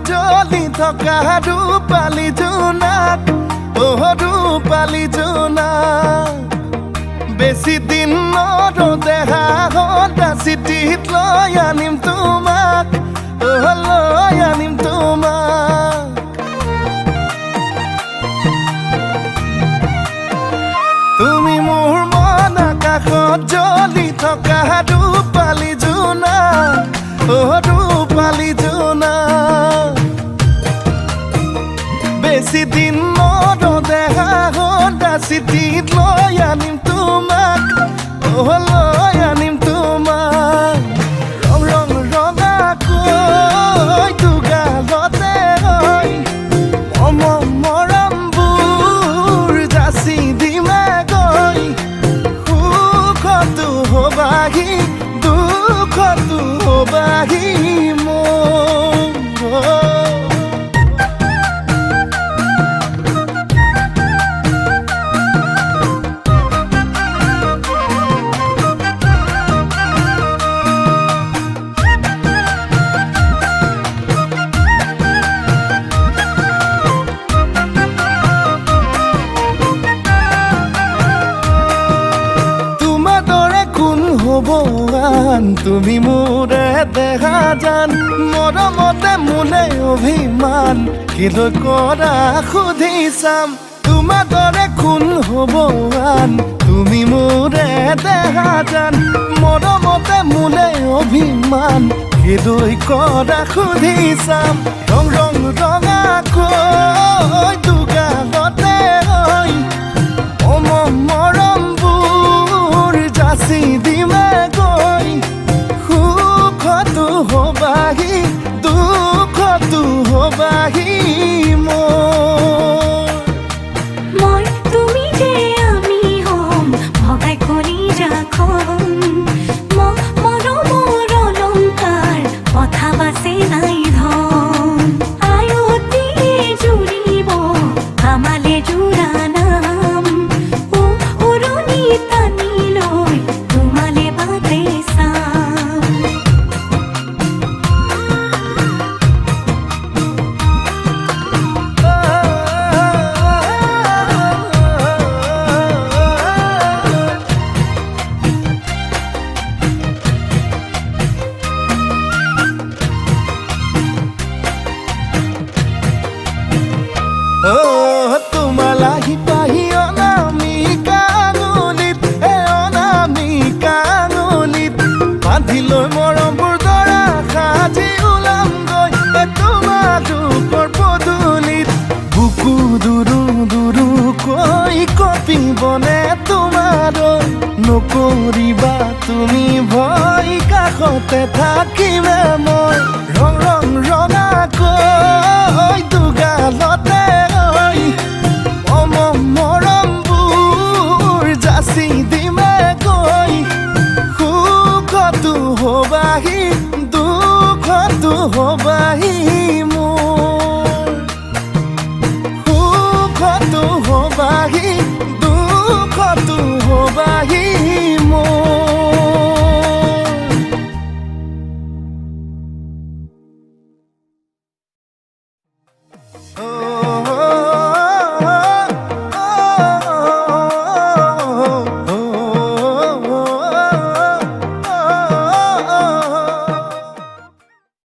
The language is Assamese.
জলি থকা ৰূপালী জোনাক ৰূপালী জোনাক বেছি দিন নৰদেহা সদা চিঠিত লৈ আনিম তোমাক লৈ আনিম তোমাক তুমি মোৰ মন আকাশত জ্বলি থকা ৰূপালী জোনাক ৰূপালী জোনাক বেছি দিন নৰদেহা সদা চিঠিত লৈ আনিম তোমাক লৈ আনিম তোমাক ৰং ৰং ৰঙাকৈ দুগালতে মৰমবোৰ যাচি দিমে গৈ সুখতো হবাহি দুখতো হবাহি তুমি মোৰে দেখা জান মৰমতে মোলে অভিমান কিলৈ কৰা সুধি চাম তোমাৰ দৰে কোন হ'ব আন তুমি মোৰে দেখা জান মৰমতে মোলে অভিমান কিলৈ কৰা সুধি চাম ৰং ৰং ৰঙাকৈ দুগালতে মৰমবোৰ যাচি দিমে গৈ সুখতো হবাহি দুখতো হবাহি মই তুমি যে আমি হম ভগাই কৰি ৰাখম মৰমৰ অলংকাৰ কথা বাচে নাই ধম আয়তি জুৰিব আমালে জোৰা নাম উৰণি টানি লৈ তোমালে বাটে চাম তোমালাহি পাহি অনামিকা আঙুলিত অনামিকা আঙুলিত বান্ধি লৈ মৰমবোৰ দৰা সাজি ওলামগৈ তোমাৰ ৰূপৰ পদূলিত বুকু দুৰু দুৰুকৈ কঁপিবনে তোমালৈ নকৰিবা তুমি ভয় কাষতে থাকিমে মই ৰং ৰং ৰঙাকৈ দুগালতে মৰমবোৰ যাচি দিমে গৈ সুখতো হবাহি